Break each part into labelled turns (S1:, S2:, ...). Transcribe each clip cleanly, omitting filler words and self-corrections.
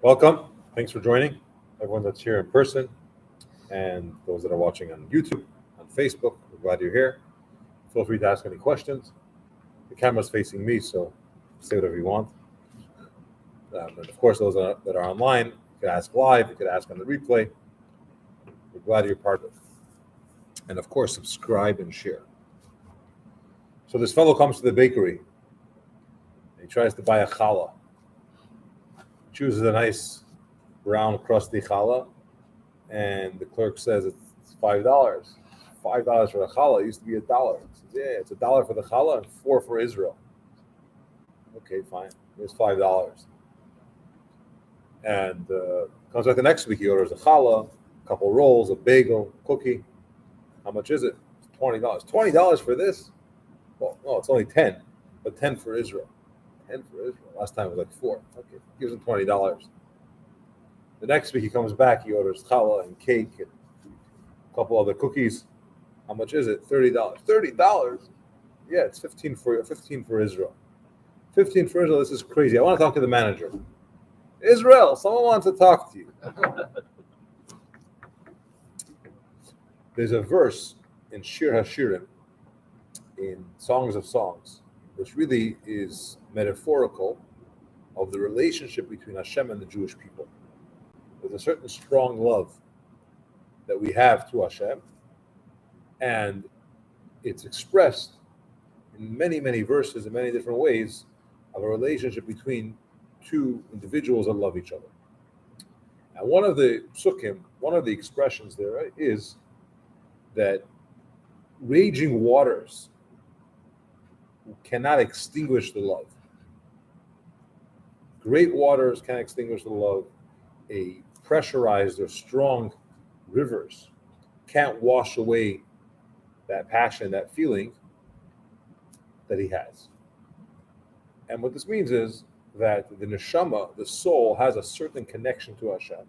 S1: Welcome. Thanks for joining. Everyone that's here in person and those that are watching on YouTube, on Facebook, we're glad you're here. Feel free to ask any questions. The camera's facing me, so say whatever you want. And of course, those that are online, you could ask live, you could ask on the replay. We're glad you're part of it. And of course, subscribe and share. So this fellow comes to the bakery. He tries to buy a challah. Chooses a nice brown crusty challah, and the clerk says it's $5. $5 for the challah. It used to be $1. He says, yeah, it's $1 for the challah and $4 for Israel. Okay, fine. Here's $5. And comes back the next week. He orders a challah, a couple rolls, a bagel, cookie. How much is it? It's $20. $20 for this? Well, no, it's only 10, but 10 for Israel. 10 for Israel. Last time it was like 4. Okay, gives him $20. The next week he comes back, he orders challah and cake and a couple other cookies. How much is it? $30. $30? Yeah, it's 15 for Israel. 15 for Israel. This is crazy. I want to talk to the manager. Israel, someone wants to talk to you. There's a verse in Shir HaShirim, in Songs of Songs, which really is metaphorical of the relationship between Hashem and the Jewish people. There's a certain strong love that we have to Hashem, and it's expressed in many, many verses in many different ways of a relationship between two individuals that love each other. And one of the psukim, one of the expressions there is that raging waters cannot extinguish the love. Great waters can't extinguish the love. A pressurized or strong rivers can't wash away that passion, that feeling that he has. And what this means is that the neshama, the soul, has a certain connection to Hashem,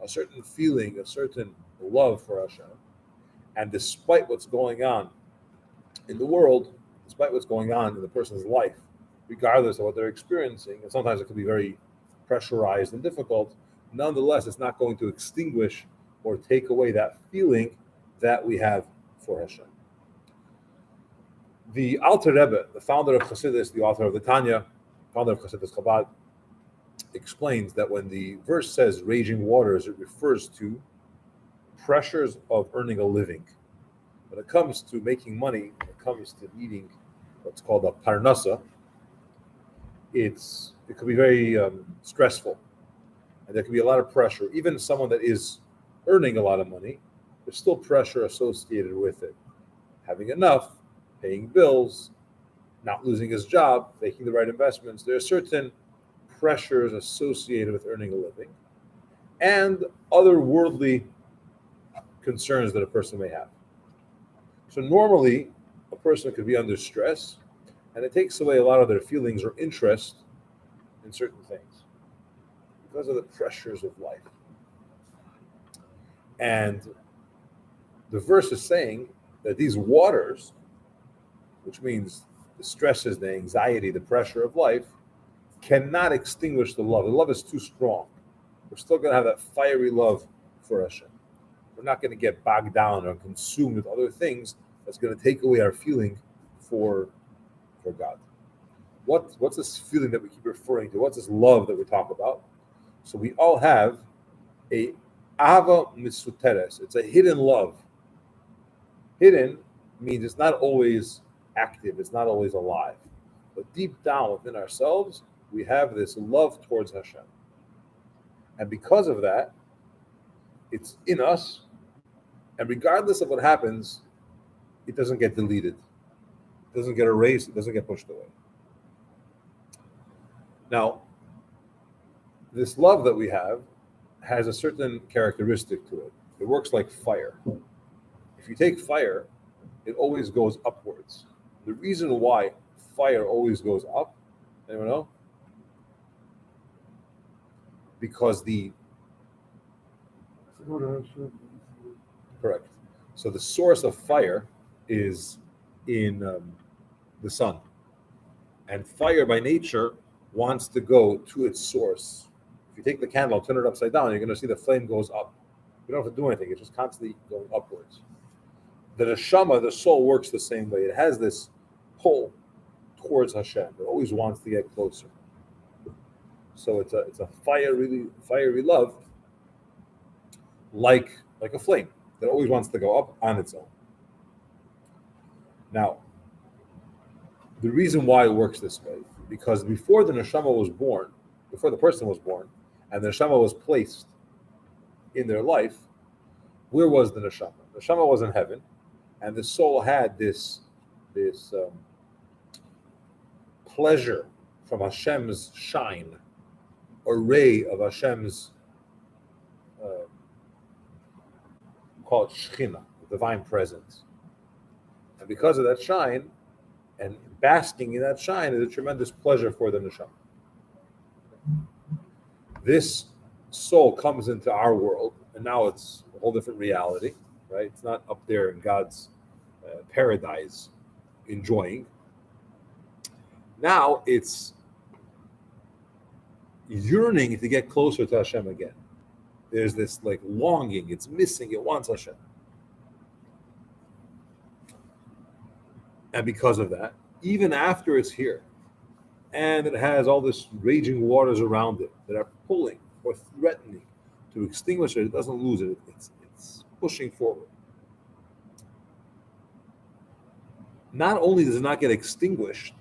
S1: a certain feeling, a certain love for Hashem. And despite what's going on in the world, despite what's going on in the person's life, regardless of what they're experiencing, and sometimes it can be very pressurized and difficult, nonetheless, it's not going to extinguish or take away that feeling that we have for Hashem. The Alter Rebbe, the founder of Chassidus, the author of the Tanya, founder of Chassidus Chabad, explains that when the verse says raging waters, it refers to pressures of earning a living. When it comes to making money, when it comes to needing what's called a parnasa, it could be very stressful, and there could be a lot of pressure. Even someone that is earning a lot of money, there's still pressure associated with it. Having enough, paying bills, not losing his job, making the right investments. There are certain pressures associated with earning a living, and other worldly concerns that a person may have. So normally, a person could be under stress, and it takes away a lot of their feelings or interest in certain things because of the pressures of life. And the verse is saying that these waters, which means the stresses, the anxiety, the pressure of life, cannot extinguish the love. The love is too strong. We're still going to have that fiery love for Hashem. We're not going to get bogged down or consumed with other things that's going to take away our feeling for God. What's this feeling that we keep referring to? What's this love that we talk about? So we all have a ava misuteres. It's a hidden love. Hidden means it's not always active. It's not always alive. But deep down within ourselves, we have this love towards Hashem. And because of that, it's in us. And regardless of what happens, it doesn't get deleted. It doesn't get erased. It doesn't get pushed away. Now, this love that we have has a certain characteristic to it. It works like fire. If you take fire, it always goes upwards. The reason why fire always goes up, anyone know? Because correct. So the source of fire is in the sun. And fire by nature wants to go to its source If you take the candle and turn it upside down, you're going to see the flame goes up. You don't have to do anything. It's just constantly going upwards. The neshama, the soul, works the same way. It has this pull towards Hashem. It always wants to get closer. So it's a fiery love, like a flame that always wants to go up on its own. Now, the reason why it works this way, because before the neshama was born, before the person was born, and the neshama was placed in their life, where was the neshama? The neshama was in heaven, and the soul had this pleasure from Hashem's shine, a ray of Hashem's, called Shechina, the divine presence. And because of that shine, and basking in that shine is a tremendous pleasure for the neshama. This soul comes into our world, and now it's a whole different reality, right? It's not up there in God's paradise enjoying. Now it's yearning to get closer to Hashem again. There's this like longing, it's missing, it wants Hashem. And because of that, even after it's here, and it has all this raging waters around it that are pulling or threatening to extinguish it, it doesn't lose it. It's pushing forward. Not only does it not get extinguished,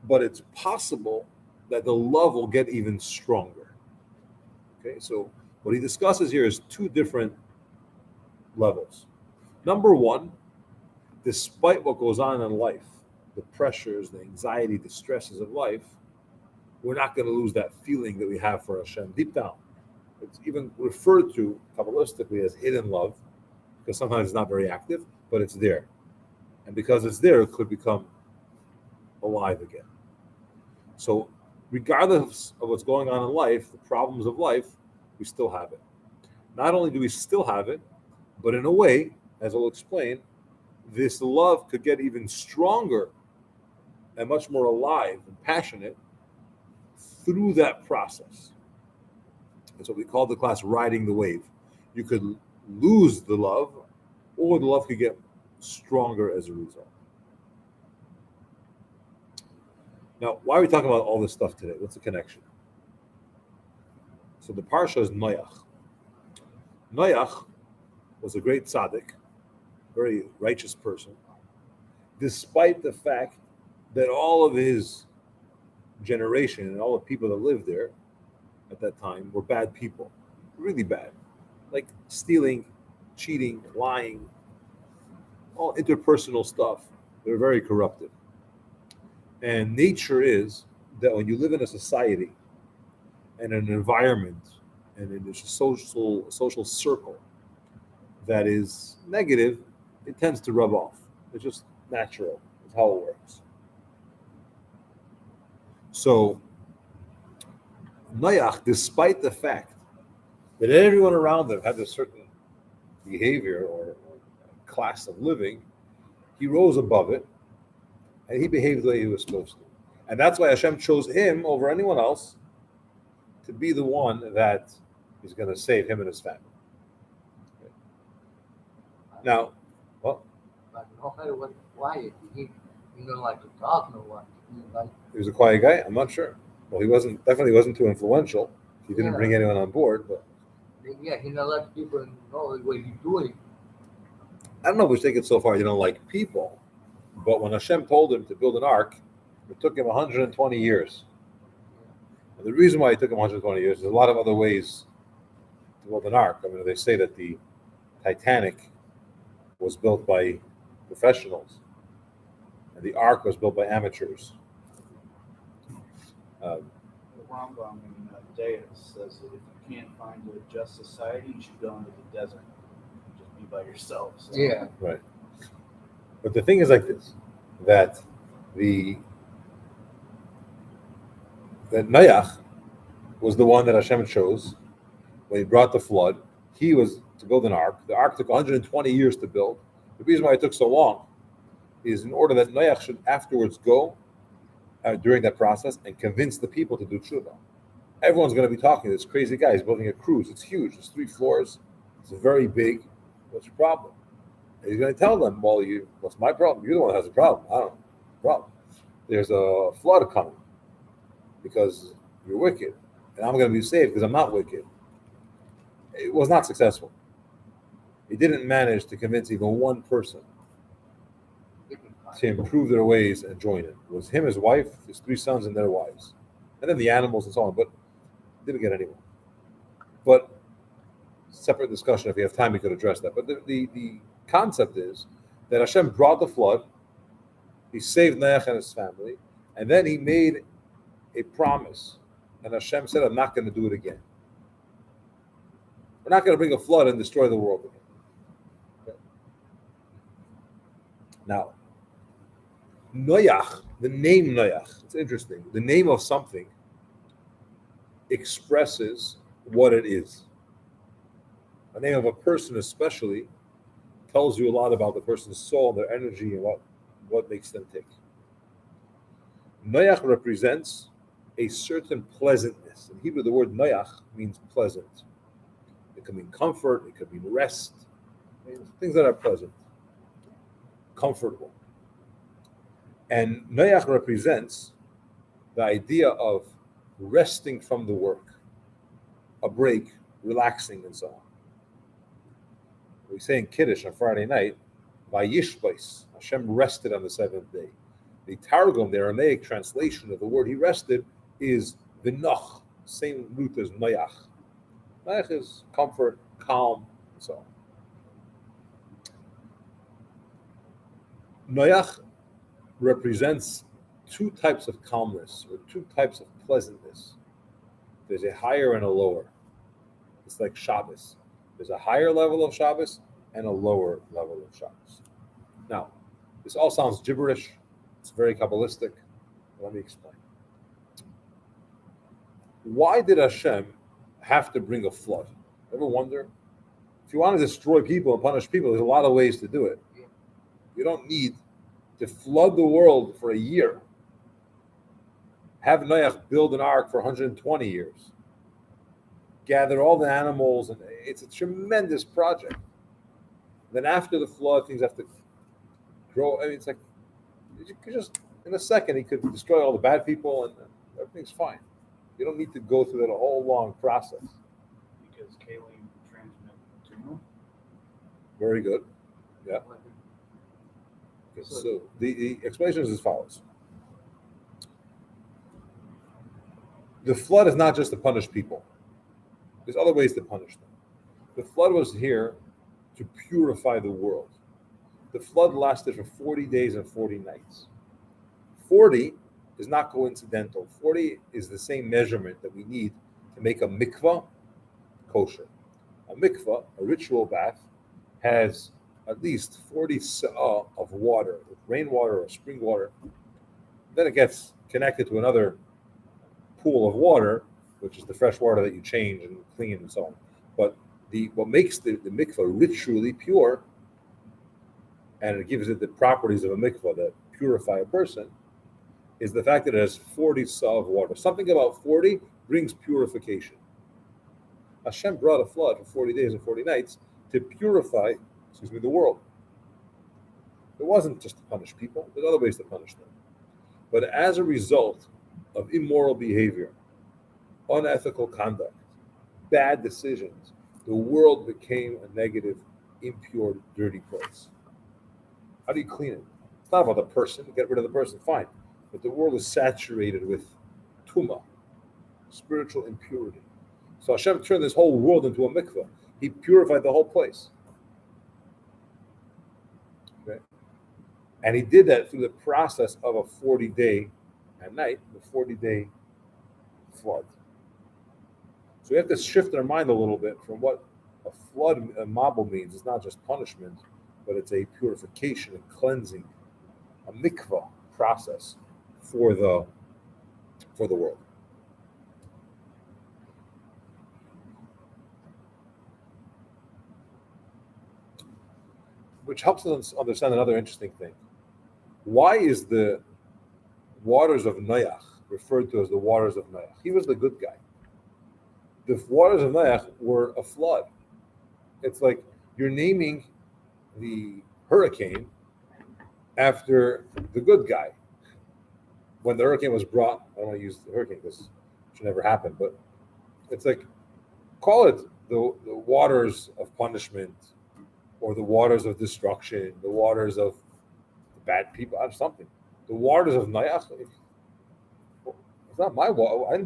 S1: but it's possible that the love will get even stronger. Okay, so what he discusses here is two different levels. Number one, despite what goes on in life, the pressures, the anxiety, the stresses of life, we're not going to lose that feeling that we have for Hashem deep down. It's even referred to Kabbalistically as hidden love, because sometimes it's not very active, but it's there. And because it's there, it could become alive again. So regardless of what's going on in life, the problems of life, we still have it. Not only do we still have it, but in a way, as I'll explain, this love could get even stronger and much more alive and passionate through that process. That's what we call the class riding the wave. You could lose the love, or the love could get stronger as a result. Now, why are we talking about all this stuff today? What's the connection? So the parsha is Noach. Noach was a great tzaddik, very righteous person, despite the fact that all of his generation and all the people that lived there at that time were bad people, really bad, like stealing, cheating, lying, all interpersonal stuff. They were very corrupted. And nature is that when you live in a society and an environment and in a social circle that is negative, it tends to rub off. It's just natural. It's how it works. So Noach, despite the fact that everyone around him had a certain behavior or class of living, he rose above it and he behaved the way he was supposed to. And that's why Hashem chose him over anyone else to be the one that is going to save him and his family. Okay. Now, well,
S2: But no matter what quiet, he didn't like to talk no one.
S1: He was a quiet guy? I'm not sure. Well, he definitely wasn't too influential. He didn't bring anyone on board, but
S2: yeah, he didn't let people know what he's doing.
S1: I don't know if we take it so far he don't like people, but when Hashem told him to build an ark, it took him 120 years. And the reason why it took him 120 years, there's a lot of other ways to build an ark. I mean, they say that the Titanic was built by professionals, and the ark was built by amateurs.
S3: The Rambam in Deus says that if you can't find a just society, you should go into the desert and just be by yourself. So.
S2: Yeah.
S1: Right. But the thing is like this, that Noach was the one that Hashem chose when he brought the flood. He was to build an ark. The ark took 120 years to build. The reason why it took so long is in order that Noach should afterwards go during that process and convince the people to do tshuva. Everyone's going to be talking to this crazy guy. He's building a cruise. It's huge. It's 3 floors. It's very big. What's your problem? And he's going to tell them, well, what's my problem? You're the one that has a problem. I don't know. Problem. There's a flood coming because you're wicked. And I'm going to be saved because I'm not wicked. It was not successful. He didn't manage to convince even one person to improve their ways and join it. It was him, his wife, his 3 sons, and their wives. And then the animals and so on, but didn't get anyone. But separate discussion. If we have time, we could address that. But the concept is that Hashem brought the flood. He saved Noach and his family, and then he made a promise. And Hashem said, I'm not going to do it again. We're not going to bring a flood and destroy the world again. Okay. Now, Noach, the name Noach, it's interesting. The name of something expresses what it is. The name of a person especially tells you a lot about the person's soul, their energy, and what makes them tick. Noach represents a certain pleasantness. In Hebrew, the word Noach means pleasant. It could mean comfort, it could mean rest, things that are pleasant, comfortable. And Noach represents the idea of resting from the work, a break, relaxing, and so on. We say in Kiddush on Friday night, Vayishbais, Hashem rested on the 7th day. The Targum, the Aramaic translation of the word he rested, is Vinoch, same root as Noach. Noach is comfort, calm, and so on. Noach represents 2 types of calmness, or 2 types of pleasantness. There's a higher and a lower. It's like Shabbos. There's a higher level of Shabbos and a lower level of Shabbos. Now, this all sounds gibberish. It's very Kabbalistic. Let me explain. Why did Hashem have to bring a flood? Ever wonder? If you want to destroy people and punish people, there's a lot of ways to do it. You don't need to flood the world for a year. Have Noach build an ark for 120 years. Gather all the animals, and it's a tremendous project. Then after the flood, things have to grow. I mean, it's like you could just, in a second, he could destroy all the bad people, and everything's fine. You don't need to go through that whole long process.
S3: Because Kalim transmit tumor.
S1: Very good. Yeah. Okay, so the explanation is as follows. The flood is not just to punish people. There's other ways to punish them. The flood was here to purify the world. The flood lasted for 40 days and 40 nights. 40 is not coincidental. 40 is the same measurement that we need to make a mikvah kosher. A mikvah, a ritual bath, has at least 40 sa'ah of water, rainwater or spring water. Then it gets connected to another pool of water, which is the fresh water that you change and clean and so on. But what makes the mikvah ritually pure, and it gives it the properties of a mikvah that purify a person, is the fact that it has 40 sa'ah of water. Something about 40 brings purification. Hashem brought a flood for 40 days and 40 nights to purify, the world. It wasn't just to punish people. There's other ways to punish them. But as a result of immoral behavior, unethical conduct, bad decisions, the world became a negative, impure, dirty place. How do you clean it? It's not about the person. Get rid of the person, fine. But the world is saturated with tumah, spiritual impurity. So Hashem turned this whole world into a mikveh. He purified the whole place. Okay? And he did that through the process of a 40-day and night, the 40-day flood. So we have to shift our mind a little bit from what a flood, a mabul means. It's not just punishment, but it's a purification, a cleansing, a mikvah process for the world. Which helps us understand another interesting thing. Why is the waters of Noach referred to as the waters of Noach? He was the good guy. The waters of Noach were a flood. It's like you're naming the hurricane after the good guy. When the hurricane was brought, I don't want to use the hurricane because it should never happen, but it's like, call it the waters of punishment or the waters of destruction, the waters of the bad people, something. The waters of Noach, it's not my water.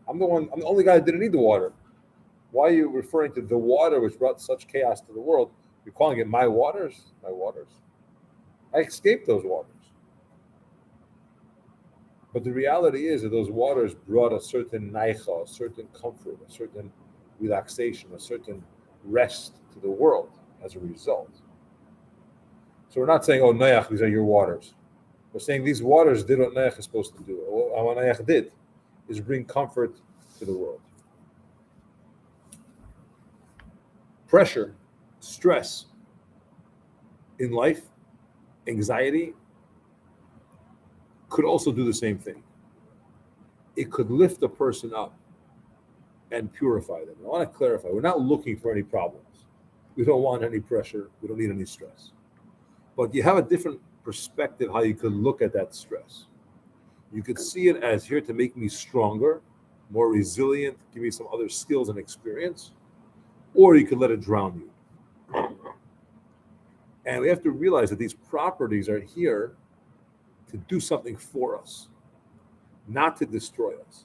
S1: I'm the only guy that didn't need the water. Why are you referring to the water which brought such chaos to the world? You're calling it my waters? My waters. I escaped those waters. But the reality is that those waters brought a certain naicha, a certain comfort, a certain relaxation, a certain rest to the world as a result. So we're not saying, oh, Noach, these are your waters. We're saying these waters did what Noach is supposed to do. What Noach did is bring comfort to the world. Pressure, stress in life, anxiety, could also do the same thing. It could lift a person up and purify them. I want to clarify, we're not looking for any problems. We don't want any pressure. We don't need any stress. But you have a different perspective how you could look at that stress. You could see it as here to make me stronger, more resilient, give me some other skills and experience, or you could let it drown you. And we have to realize that these properties are here to do something for us, not to destroy us.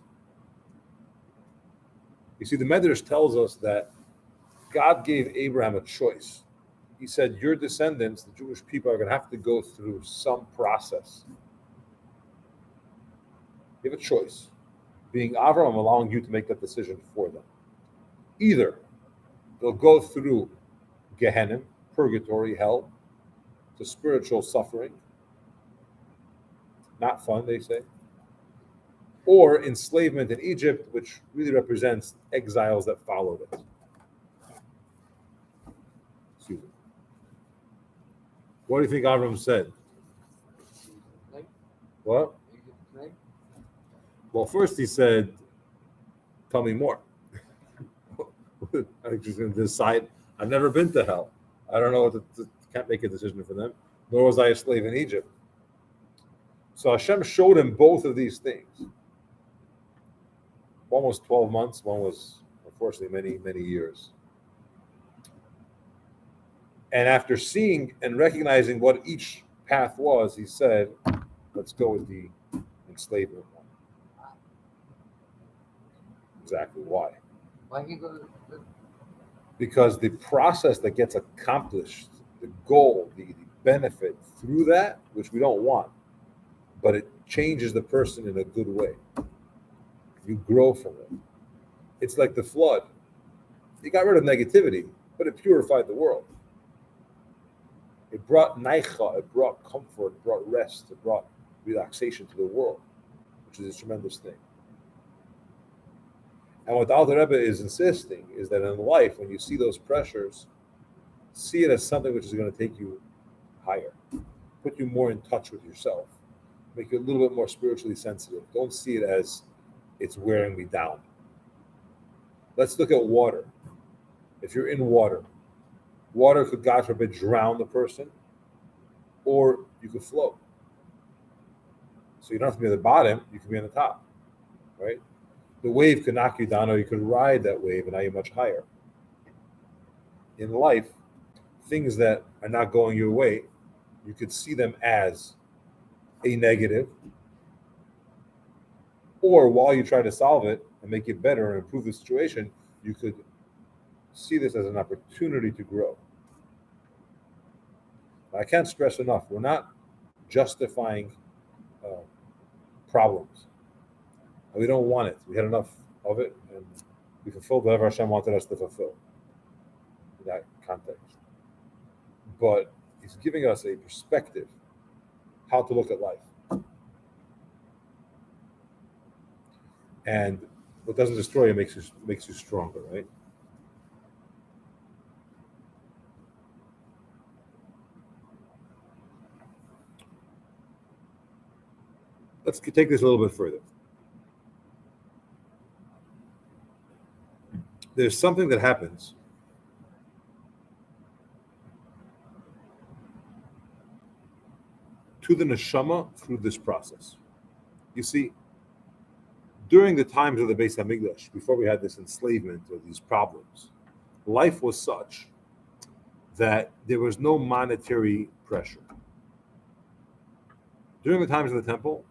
S1: You see, the Medrash tells us that God gave Abraham a choice. He said, your descendants, the Jewish people, are going to have to go through some process. You have a choice. Being Avram, I'm allowing you to make that decision for them. Either they'll go through Gehenna, purgatory, hell, to spiritual suffering, not fun, they say, or enslavement in Egypt, which really represents exiles that followed it. Excuse me. What do you think Avram said? What? Well, first he said, tell me more. I'm just going to decide. I've never been to hell. I don't know can't make a decision for them, nor was I a slave in Egypt. So Hashem showed him both of these things. One was 12 months, one was, unfortunately, many, many years. And after seeing and recognizing what each path was, he said, let's go with the enslavement one. Exactly why?
S2: Why he go?
S1: Because the process that gets accomplished, the goal, the benefit through that, which we don't want, but it changes the person in a good way. You grow from it. It's like the flood. You got rid of negativity, but it purified the world. It brought naicha, it brought comfort, it brought rest, it brought relaxation to the world, which is a tremendous thing. And what the Alter Rebbe is insisting is that in life, when you see those pressures, see it as something which is going to take you higher, put you more in touch with yourself, make you a little bit more spiritually sensitive. Don't see it as it's wearing me down. Let's look at water. If you're in water, water could, God forbid, drown the person, or you could float. So you don't have to be at the bottom, you can be on the top, right? The wave could knock you down, or you could ride that wave, and now you're much higher. In life, things that are not going your way, you could see them as a negative, or while you try to solve it and make it better and improve the situation, you could see this as an opportunity to grow. I can't stress enough, we're not justifying problems. We don't want it. We had enough of it, and we fulfilled whatever Hashem wanted us to fulfill in that context. But he's giving us a perspective how to look at life. And what doesn't destroy you makes you stronger, right? Let's take this a little bit further. there's something that happens to the neshama through this process. You see, during the times of the Beis Hamikdash, before we had this enslavement or these problems, life was such that there was no monetary pressure. During the times of the temple,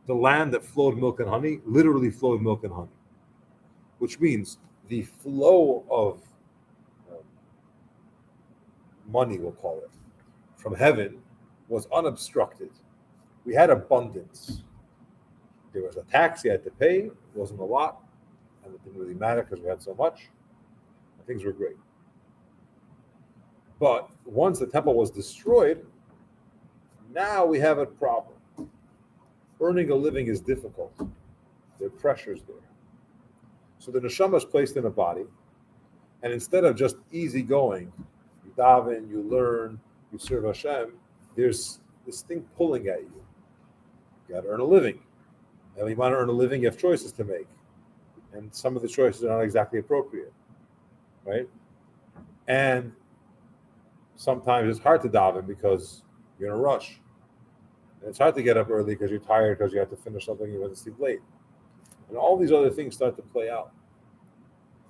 S1: the land that flowed milk and honey literally flowed milk and honey, which means the flow of money, we'll call it, from heaven was unobstructed. We had abundance. There was a tax you had to pay, it wasn't a lot, and it didn't really matter because we had so much, and things were great. But once the temple was destroyed, now we have a problem. Earning a living is difficult. There are pressures there. So the neshama is placed in a body, and instead of just easy going, you daven, you learn, you serve Hashem, there's this thing pulling at you. You got to earn a living. And when you want to earn a living, you have choices to make. And some of the choices are not exactly appropriate, right? And sometimes it's hard to daven because you're in a rush. And it's hard to get up early because you're tired because you have to finish something you went to sleep late. And all these other things start to play out.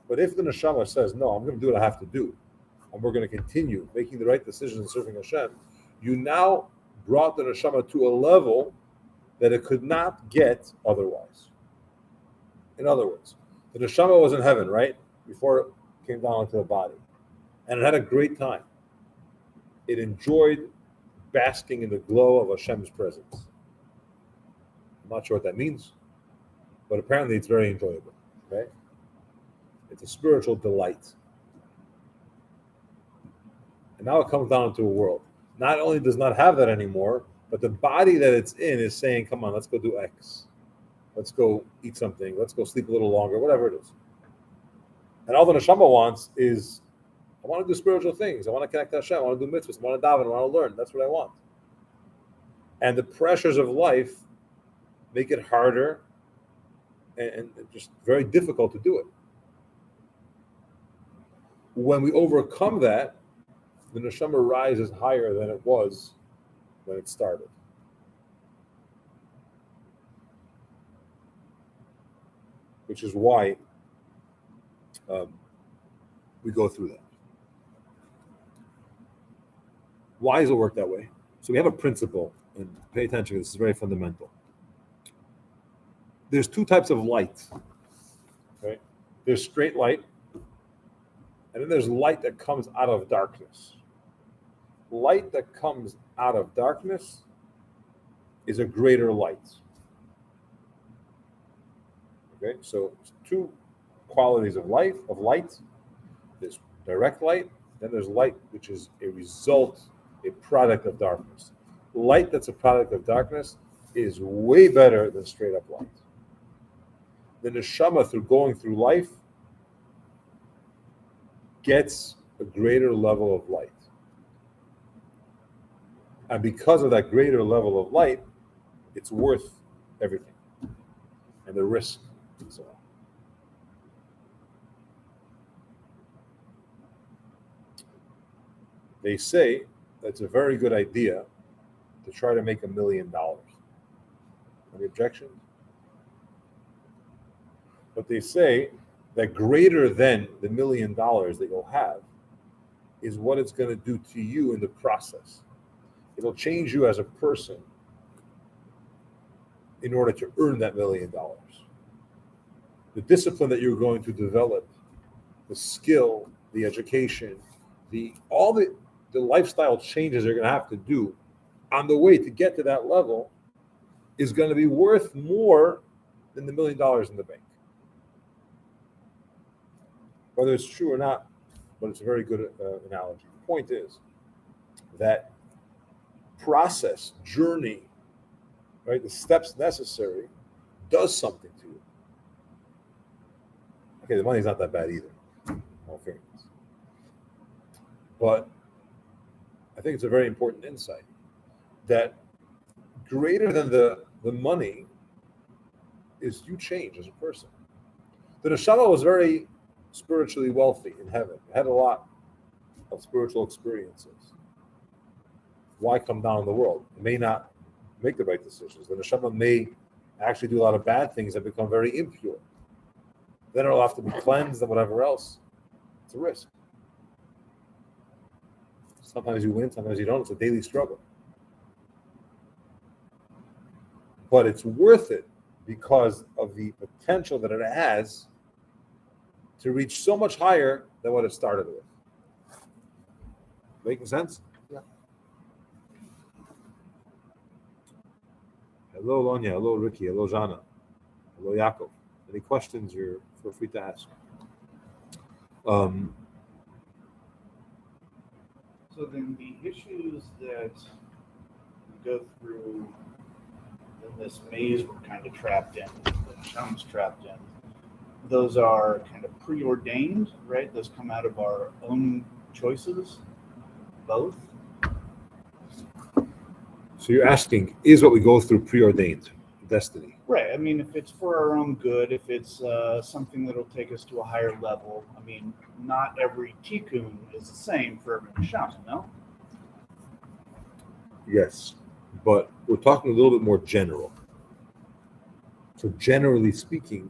S1: But if the neshama says, no, I'm going to do what I have to do, and we're going to continue making the right decisions and serving Hashem, you now brought the neshama to a level that it could not get otherwise. In other words, the neshama was in heaven, right? Before it came down into the body. And it had a great time. It enjoyed basking in the glow of Hashem's presence. I'm not sure what that means, but apparently it's very enjoyable, okay? It's a spiritual delight. And now it comes down into a world. Not only does not have that anymore, but the body that it's in is saying, come on, let's go do X. Let's go eat something. Let's go sleep a little longer, whatever it is. And all the neshama wants is, I want to do spiritual things. I want to connect to Hashem. I want to do mitzvahs. I want to daven. I want to learn. That's what I want. And the pressures of life make it harder and just very difficult to do it. When we overcome that, the neshama rises higher than it was when it started. Which is why we go through that. Why does it work that way? So we have a principle, and pay attention, this is very fundamental. There's two types of light. Okay? There's straight light, and then there's light that comes out of darkness. Light that comes out of darkness is a greater light. Okay, so two qualities of light. There's direct light, then there's light which is a result, a product of darkness. Light that's a product of darkness is way better than straight up light. The neshama, through going through life, gets a greater level of light. And because of that greater level of light, it's worth everything. And the risk and so on. They say that's a very good idea to try to make $1 million. Any objections? But they say that greater than the $1 million that you'll have is what it's going to do to you in the process. It'll change you as a person in order to earn that $1 million. The discipline that you're going to develop, the skill, the education, all the lifestyle changes you're going to have to do on the way to get to that level is going to be worth more than the $1 million in the bank. Whether it's true or not, but it's a very good analogy. The point is that process, journey, right, the steps necessary, does something to you. Okay, the money's not that bad either, in all fairness. But I think it's a very important insight that greater than the money is you change as a person. The neshama was very spiritually wealthy in heaven, had a lot of spiritual experiences. Why come down in the world? It may not make the right decisions. The neshama may actually do a lot of bad things and become very impure. Then it'll have to be cleansed and whatever else. It's a risk. Sometimes you win, sometimes you don't. It's a daily struggle. But it's worth it because of the potential that it has to reach so much higher than what it started with. Making sense?
S2: Yeah.
S1: Hello, Lonya. Hello, Ricky. Hello, Jana. Hello, Yaakov. Any questions, you're feel free to ask.
S3: So then the issues that we go through in this maze we're kind of trapped in, that Sham's trapped in, those are kind of preordained, right? Those come out of our own choices, both.
S1: So you're asking, is what we go through preordained destiny?
S3: Right. I mean, if it's for our own good, if it's something that'll take us to a higher level, I mean, not every tikkun is the same for every neshama, no?
S1: Yes, but we're talking a little bit more general. So generally speaking,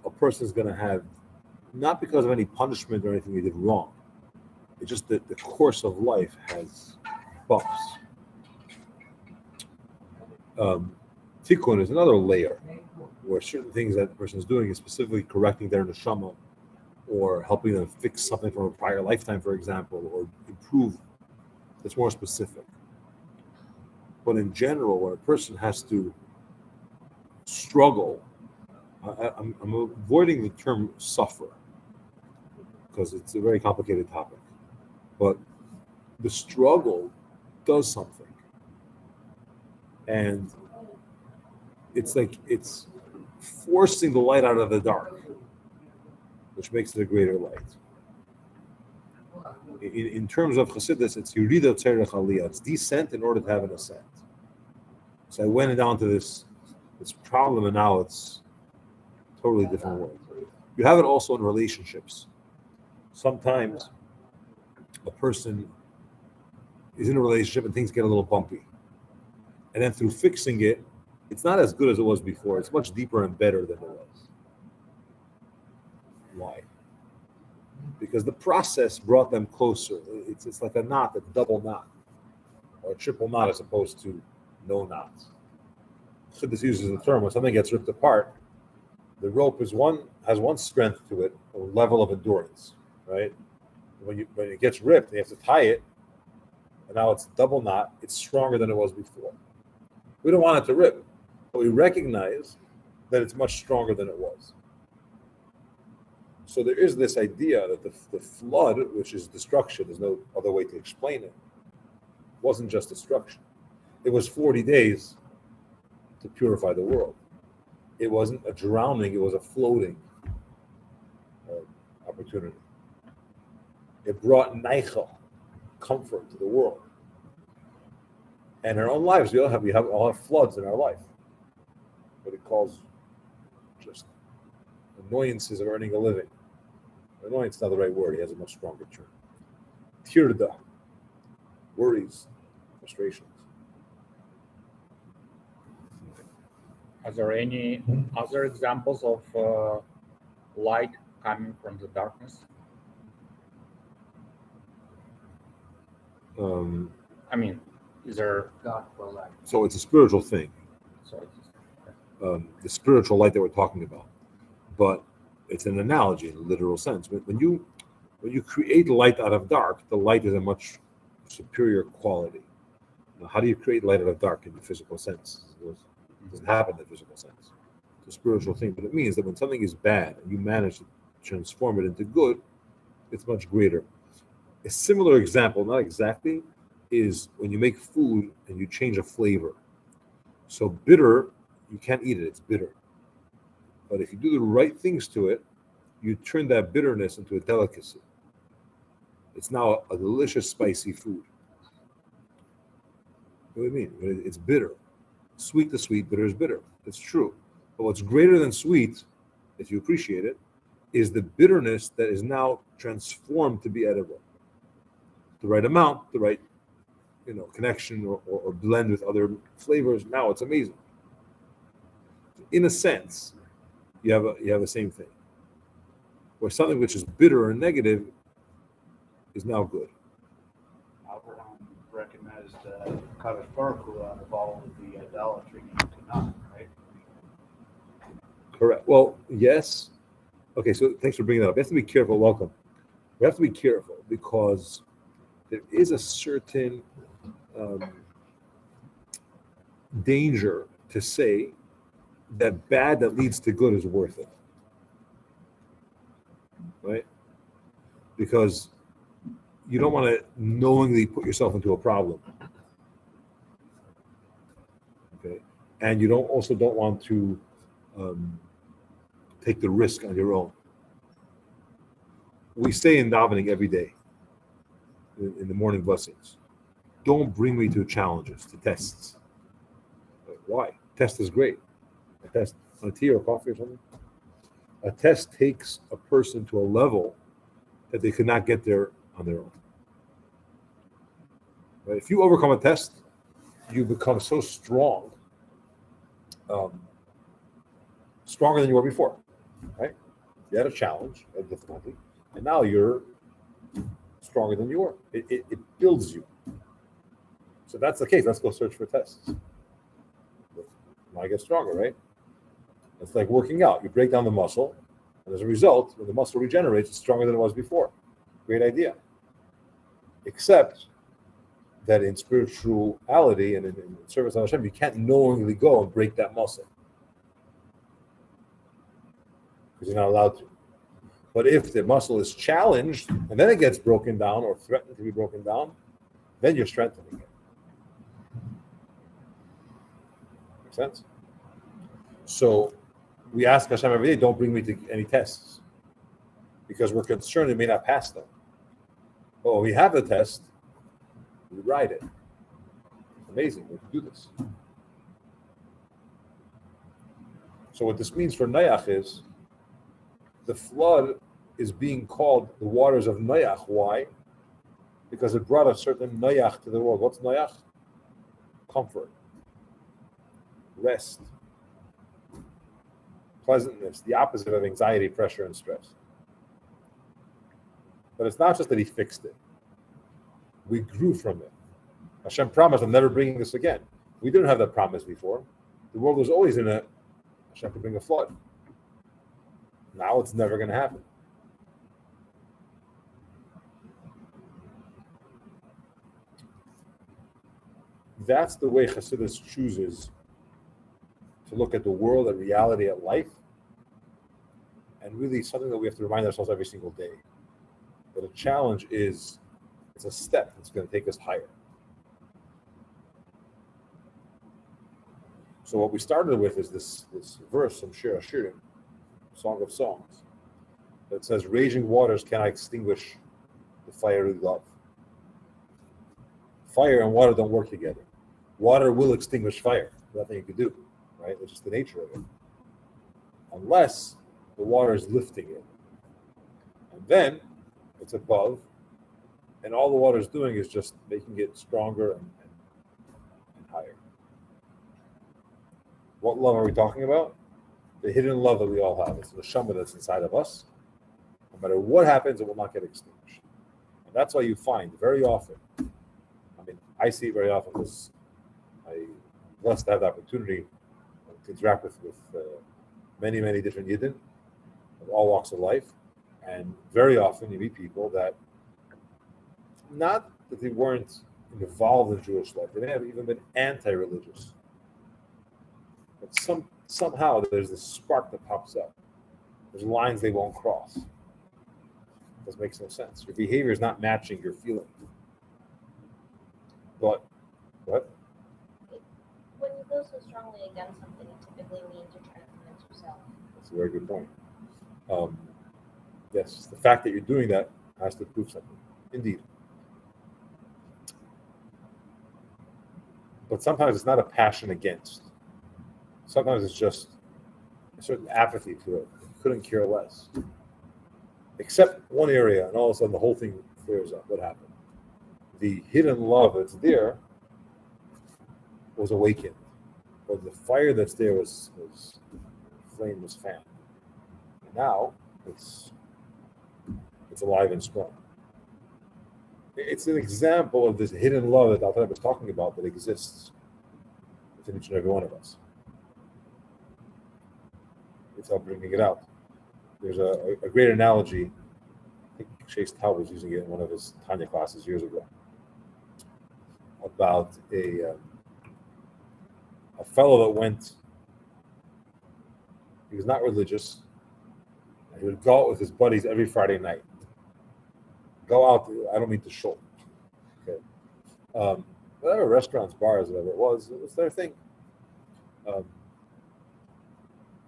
S1: a person is going to have, not because of any punishment or anything they did wrong, it's just that the course of life has bumps. Tikkun is another layer where certain things that the person is doing is specifically correcting their neshama or helping them fix something from a prior lifetime, for example, or improve. It's more specific. But in general, when a person has to struggle, I'm avoiding the term suffer because it's a very complicated topic. But the struggle does something. And it's like it's forcing the light out of the dark, which makes it a greater light. In terms of Chassidus, it's Yurida Tzerech Aliyah. It's descent in order to have an ascent. So I went down to this problem, and now it's a totally different world. You have it also in relationships. Sometimes a person is in a relationship and things get a little bumpy. And then through fixing it, it's not as good as it was before. It's much deeper and better than it was. Why? Because the process brought them closer. It's like a knot, a double knot, or a triple knot as opposed to no knots. Chassidus uses the term when something gets ripped apart, the rope has one strength to it, a level of endurance, right? When it gets ripped, you have to tie it, and now it's a double knot. It's stronger than it was before. We don't want it to rip, but we recognize that it's much stronger than it was. So there is this idea that the flood, which is destruction, there's no other way to explain it, wasn't just destruction. It was 40 days to purify the world. It wasn't a drowning, it was a floating opportunity. It brought neichel, comfort to the world. And in our own lives, we all have floods in our life. What it calls just annoyances of earning a living. Annoyance is not the right word, he has a much stronger term. Tirda, worries, frustrations.
S4: Are there any other examples of light coming from the darkness? I mean, is there?
S2: God for life.
S1: So it's a spiritual thing.
S4: Sorry.
S1: The spiritual light that we're talking about, but it's an analogy in a literal sense. When you create light out of dark, the light is a much superior quality. Now, how do you create light out of dark in the physical sense? It doesn't happen in the physical sense. It's a spiritual thing, but it means that when something is bad and you manage to transform it into good, it's much greater. A similar example, not exactly, is when you make food and you change a flavor. So bitter, you can't eat it, it's bitter. But if you do the right things to it, you turn that bitterness into a delicacy. It's now a delicious, spicy food. What do you mean? It's bitter. Sweet is sweet, bitter is bitter. It's true. But what's greater than sweet, if you appreciate it, is the bitterness that is now transformed to be edible. The right amount, the right connection or blend with other flavors. Now it's amazing. In a sense, you have the same thing, where something which is bitter or negative is now good.
S3: Abraham recognized Kadosh Baruch Hu out of all of the idolatry you could not, right?
S1: Correct. Well, yes. Okay, so thanks for bringing that up. We have to be careful. Welcome. We have to be careful because there is a certain danger to say that bad that leads to good is worth it, right? Because you don't want to knowingly put yourself into a problem, okay? And you don't want to take the risk on your own. We say in davening every day, in the morning blessings, don't bring me to challenges, to tests. Why? Test is great. A test on a tea or coffee or something. A test takes a person to a level that they could not get there on their own. Right? If you overcome a test, you become so strong, stronger than you were before. Right? You had a challenge, a difficulty, and now you're stronger than you were. It builds you. So that's the case. Let's go search for tests. I get stronger, right? It's like working out. You break down the muscle, and as a result, when the muscle regenerates, it's stronger than it was before. Great idea. Except that in spirituality and in service on Hashem, you can't knowingly go and break that muscle because you're not allowed to. But if the muscle is challenged and then it gets broken down or threatened to be broken down, then you're strengthening it. Make sense? So we ask Hashem every day, don't bring me to any tests because we're concerned we may not pass them. But when we have the test, we ride it. It's amazing. We can do this. So what this means for Noach is the flood is being called the waters of Noach. Why? Because it brought a certain Noach to the world. What's Noach? Comfort, rest, pleasantness, the opposite of anxiety, pressure, and stress. But it's not just that he fixed it. We grew from it. Hashem promised, I'm never bringing this again. We didn't have that promise before. The world was always in a, Hashem could bring a flood. Now it's never going to happen. That's the way Chassidus chooses to look at the world, at reality, at life, and really something that we have to remind ourselves every single day. That a challenge is, it's a step that's going to take us higher. So what we started with is this verse from Shir HaShirim, Song of Songs, that says, raging waters cannot extinguish the fiery love. Fire and water don't work together. Water will extinguish fire. Nothing you can do, right? It's just the nature of it. Unless the water is lifting it. And then it's above, and all the water is doing is just making it stronger and higher. What love are we talking about? The hidden love that we all have. It's the neshama that's inside of us. No matter what happens, it will not get extinguished. And that's why you find very often, I see it very often because I'm blessed to have the opportunity to interact with many, many different Yidden of all walks of life. And very often you meet people that, not that they weren't involved in Jewish life, they may have even been anti-religious. But somehow there's this spark that pops up. There's lines they won't cross. This makes no sense. Your behavior is not matching your feeling. But what?
S5: When you go so strongly against something, it typically means you're trying to convince yourself.
S1: That's a very good point. Yes, the fact that you're doing that has to prove something. Indeed. But sometimes it's not a passion against. Sometimes it's just a certain apathy to it. You couldn't care less. except one area, and all of a sudden the whole thing clears up. What happened? The hidden love that's there was awakened, but the fire that's there was flame was fanned. Now it's alive and strong. It's an example of this hidden love that Al was talking about that exists within each and every one of us. It's how bringing it out. There's a great analogy. I think Chase Tao was using it in one of his Tanya classes years ago about a fellow that went. He was not religious. He would go out with his buddies every Friday night. Go out. I don't mean to show. Okay. Whatever restaurants, bars, whatever it was their thing.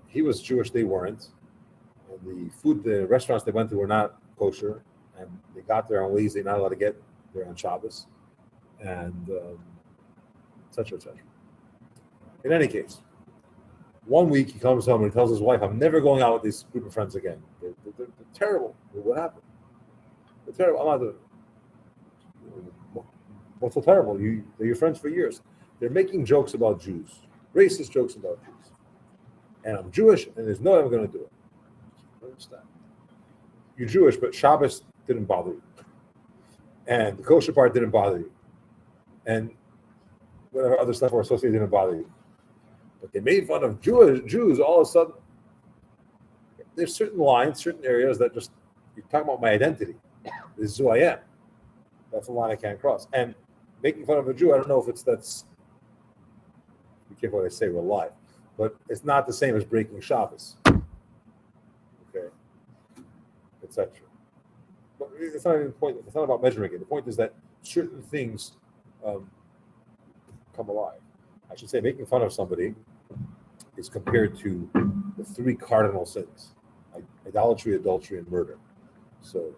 S1: He was Jewish. They weren't. And the restaurants they went to were not kosher, and they got there on Wednesday, not allowed to get there on Shabbos, and etc. etc. In any case, one week he comes home and he tells his wife, "I'm never going out with this group of friends again. They're terrible. What happened? They're terrible. I'm not doing it." What's so terrible? They're your friends for years. They're making jokes about Jews, racist jokes about Jews, and I'm Jewish, and there's no way I'm going to do it. I understand. You're Jewish, but Shabbos didn't bother you, and the kosher part didn't bother you, and whatever other stuff were associated didn't bother you. But they made fun of Jews all of a sudden. There's certain lines, certain areas that just, you're talking about my identity. This is who I am. That's a line I can't cross. And making fun of a Jew, I don't know if that's, be careful what I say, we're live. But it's not the same as breaking Shabbos. Okay. Etc. But it's not even the point. It's not about measuring it. The point is that certain things come alive. I should say making fun of somebody is compared to the 3 cardinal sins, like idolatry, adultery, and murder. So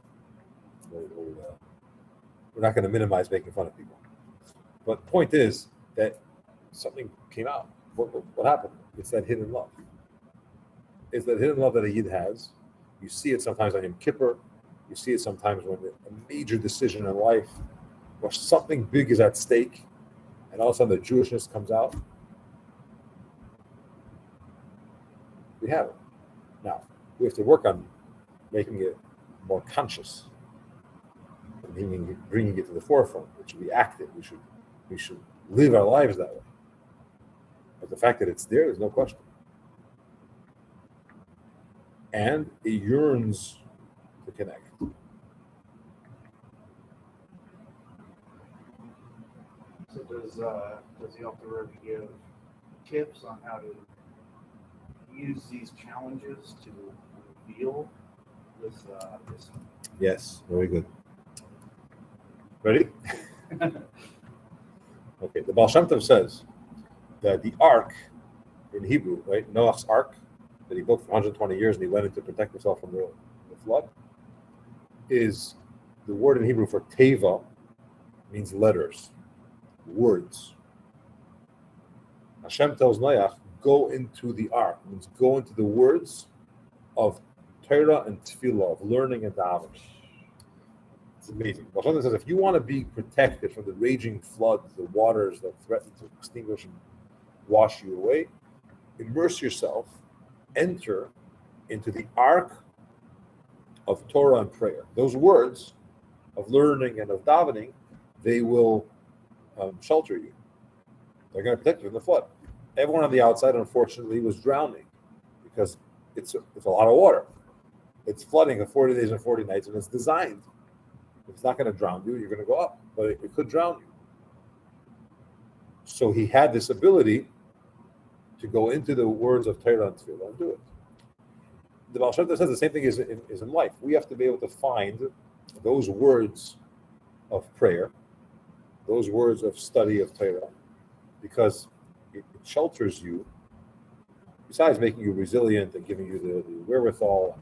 S1: we're not going to minimize making fun of people. But the point is that something came out. What happened? It's that hidden love. It's that hidden love that a Yid has. You see it sometimes on Yom Kippur. You see it sometimes when a major decision in life, or something big is at stake, and all of a sudden the Jewishness comes out. We have it. Now, we have to work on making it more conscious, and bringing it to the forefront. It should be active. We should live our lives that way. But the fact that it's there's no question. And it yearns to connect.
S3: So does the F.R.E.E. give tips on how to use these challenges to reveal this?
S1: Yes, very good. Ready? Okay, the Baal Shem Tov says that the ark in Hebrew, right, Noah's ark, that he built for 120 years and he went in to protect himself from the flood, is the word in Hebrew for teva, means letters, words. Hashem tells Noach, go into the ark, means go into the words of Torah and Tefillah, of learning and davening. It's amazing. Baal Shem Tov says, if you want to be protected from the raging floods, the waters that threaten to extinguish and wash you away, immerse yourself, enter into the ark of Torah and prayer. Those words of learning and of davening, they will shelter you. They're going to protect you from the flood. Everyone on the outside, unfortunately, was drowning because it's a lot of water. It's flooding for 40 days and 40 nights, and it's designed. It's not going to drown you. You're going to go up, but it could drown you. So he had this ability to go into the words of Torah and Tefillah and do it. The Baal Shem Tov says the same thing is in life. We have to be able to find those words of prayer, those words of study of Torah, because it shelters you, besides making you resilient and giving you the wherewithal.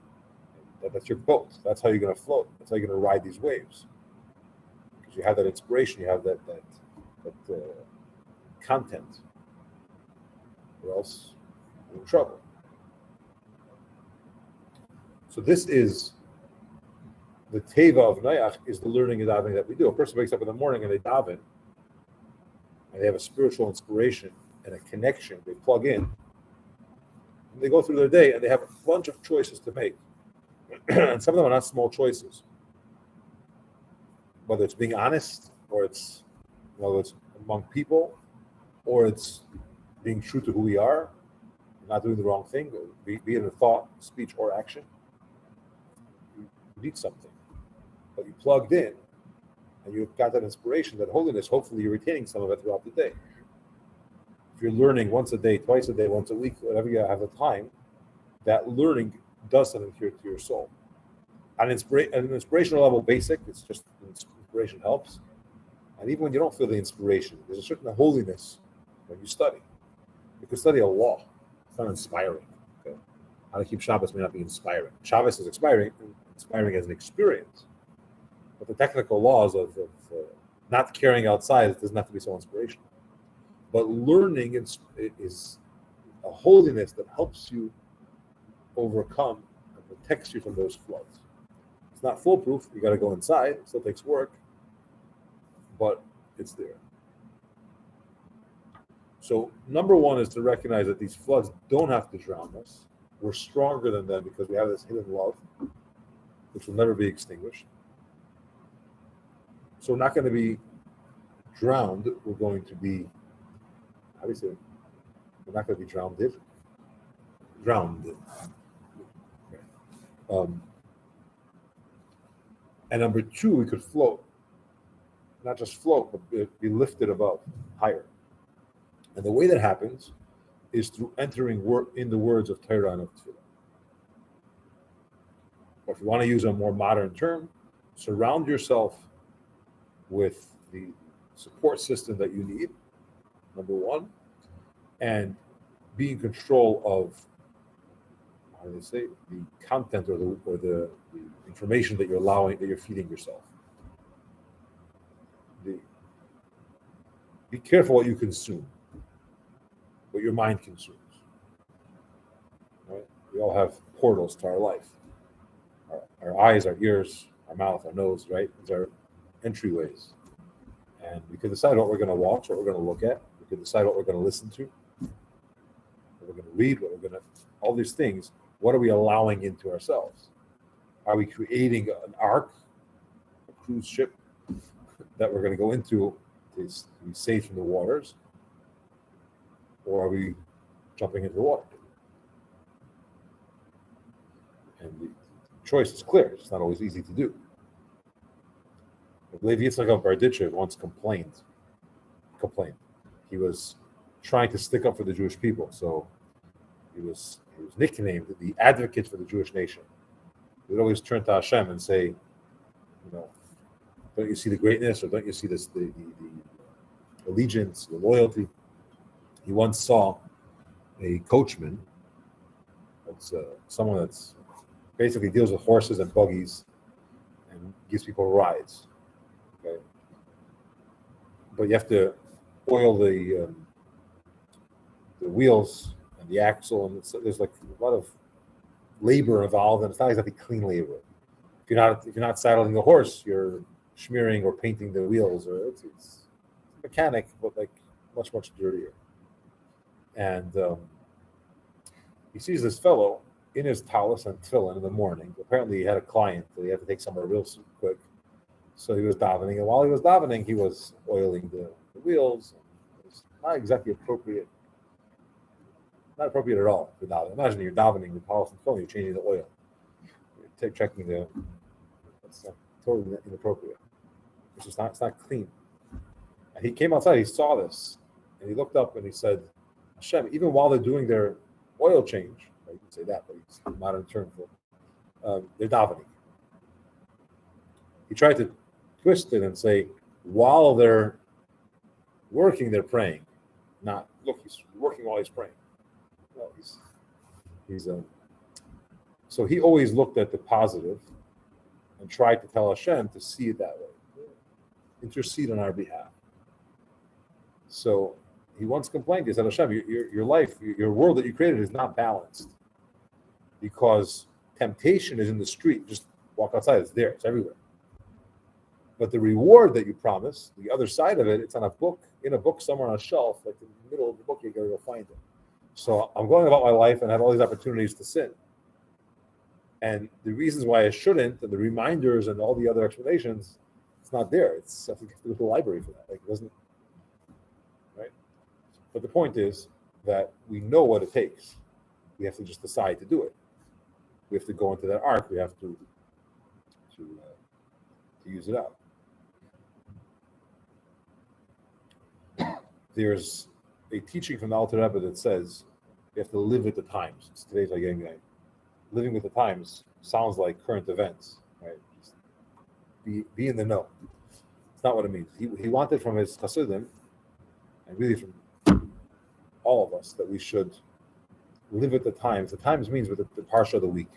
S1: That's your boat. That's how you're going to float. That's how you're going to ride these waves. Because you have that inspiration, you have that content. Or else you're in trouble. So this is the teva of Noach is the learning and davening that we do. A person wakes up in the morning and they daven, and they have a spiritual inspiration and a connection. They plug in, and they go through their day, and they have a bunch of choices to make. And some of them are not small choices. Whether it's being honest, or it's among people, or it's being true to who we are, not doing the wrong thing, be it in thought, speech, or action. You need something, but you plugged in, and you've got that inspiration, that holiness. Hopefully, you're retaining some of it throughout the day. If you're learning once a day, twice a day, once a week, whatever you have the time, that learning does something here to your soul. At an inspirational level, basic, it's just inspiration helps. And even when you don't feel the inspiration, there's a certain holiness when you study. You can study a law. It's not inspiring. Okay? How to keep Shabbos may not be inspiring. Shabbos is inspiring as an experience. But the technical laws of not caring outside, it doesn't have to be so inspirational. But learning is a holiness that helps you overcome and protects you from those floods. It's not foolproof. You got to go inside. It still takes work, but it's there. So number one is to recognize that these floods don't have to drown us. We're stronger than them because we have this hidden love, which will never be extinguished. So we're not going to be drowned. We're going to be, how do you say it? We're not going to be drowned. Drowned. And number two, we could float. Not just float, but be lifted above, higher. And the way that happens is through entering in the words of Torah and of Tefillah. Or if you want to use a more modern term, surround yourself with the support system that you need, number one, and be in control of, how do they say, the content or the information that you're feeding yourself. Be careful what you consume, what your mind consumes. Right? We all have portals to our life. Our eyes, our ears, our mouth, our nose, right? These are entryways. And we can decide what we're going to watch, what we're going to look at. We can decide what we're going to listen to, what we're going to read, all these things. What are we allowing into ourselves? Are we creating an ark, a cruise ship that we're going to go into to be safe from the waters? Or are we jumping into the water? And the choice is clear. It's not always easy to do. Levi of Berditchev once complained. He was trying to stick up for the Jewish people, so he was nicknamed the advocate for the Jewish nation. He would always turn to Hashem and say, don't you see the greatness, or don't you see this, the allegiance, the loyalty? He once saw a coachman, that's someone that's basically deals with horses and buggies and gives people rides. Okay, but you have to oil the wheels and the axle, and there's like a lot of labor involved, and it's not exactly clean labor. If you're not saddling the horse, you're smearing or painting the wheels, or it's mechanic, but like much dirtier. And he sees this fellow in his talus and tefillin in the morning. Apparently, he had a client that he had to take somewhere real quick, so he was davening. And while he was davening, he was oiling the wheels. It was not exactly appropriate. Not appropriate at all for davening. Imagine you're davening with talus and tefillin, you're changing the oil. You're checking that's totally inappropriate. It's not clean. And he came outside, he saw this, and he looked up and he said, Hashem, even while they're doing their oil change, you can say that, but it's a modern term for they're davening. He tried to twist it and say, while they're working, they're praying. Not, look, he's working while he's praying. No, so he always looked at the positive and tried to tell Hashem to see it that way. Intercede on our behalf. So he once complained, he said, Hashem, your life, your world that you created is not balanced, because temptation is in the street, just Walk outside, it's there, it's everywhere. But the reward that you promise, the other side of it, it's on a book, in a book somewhere on a shelf, like in the middle of the book, you gotta go find it. So I'm going about my life and I have all these opportunities to sin. And the reasons why I shouldn't, and the reminders and all the other explanations, it's not there. It's I think you have to go to the library for that. Like it doesn't, right? But the point is that we know what it takes. We have to just decide to do it. We have to go into that arc. We have to use it out. There's a teaching from the Alter Rebbe that says you have to live with the times. It's today's again guy. Living with the times sounds like current events, right? Just be in the know. It's not what it means. He wanted from his Hasidim, and really from all of us, that we should live with the times. The times means with the parsha of the week.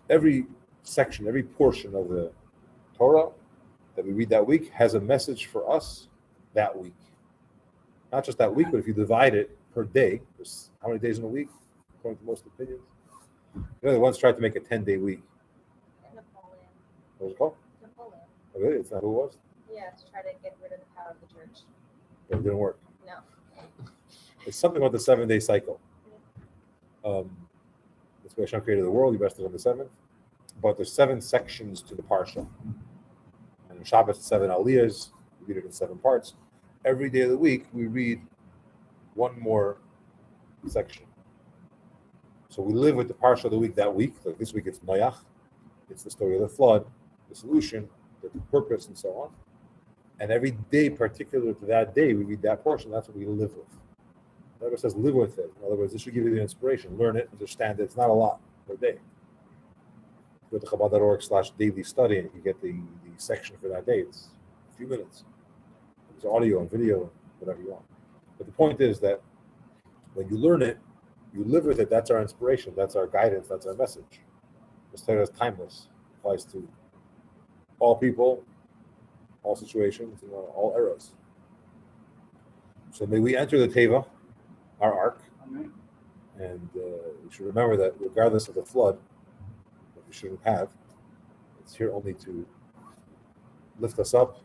S1: Every section, every portion of the Torah that we read that week has a message for us that week. Not just that week, but if you divide it per day, there's how many days in a week, according to most opinions? They once tried to make a 10-day week.
S5: Napoleon.
S1: What was it called?
S5: Napoleon.
S1: Oh, really? It's not who it was?
S5: Yeah, to try to get rid of the power of the church.
S1: It didn't work.
S5: No.
S1: It's something about the 7-day cycle. That's why Hashem created the world. He rested on the seventh. But there's 7 sections to the parsha. And in Shabbos, 7 aliyahs. We read it in 7 parts. Every day of the week, we read one more section. So we live with the parsha of the week that week. Like this week, it's Noach. It's the story of the flood, the solution, the purpose, and so on. And every day, particular to that day, we read that portion. That's what we live with. The Bible says live with it. In other words, this should give you the inspiration. Learn it, understand it. It's not a lot per day. Go to Chabad.org/daily study, and you get the section for that day. It's a few minutes. There's audio and video, whatever you want. But the point is that when you learn it, you live with it. That's our inspiration. That's our guidance. That's our message. This Torah is timeless. It applies to all people, all situations, all eras. So may we enter the Teva, our ark, and we should remember that regardless of the flood that we shouldn't have, it's here only to lift us up,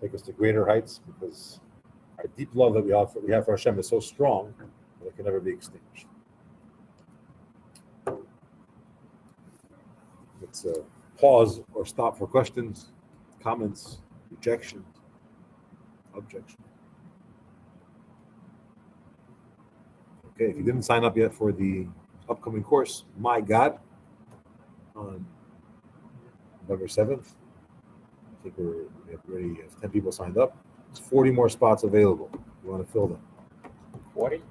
S1: take us to greater heights, because our deep love that we have for Hashem is so strong that it can never be extinguished. Let's pause or stop for questions, comments, rejection, objection. Okay, if you didn't sign up yet for the upcoming course, My God, on November 7th, I think we have already 10 people signed up. There's 40 more spots available. You want to fill them.
S4: 40?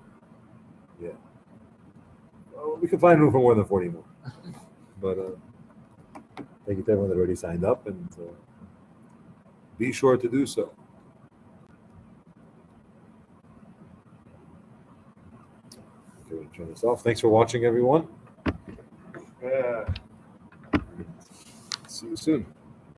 S1: Yeah. Well, we can find room for more than 40 more. But thank you to everyone that already signed up, and be sure to do so. Okay, we'll turn this off. Thanks for watching, everyone.
S3: Yeah.
S1: See you soon.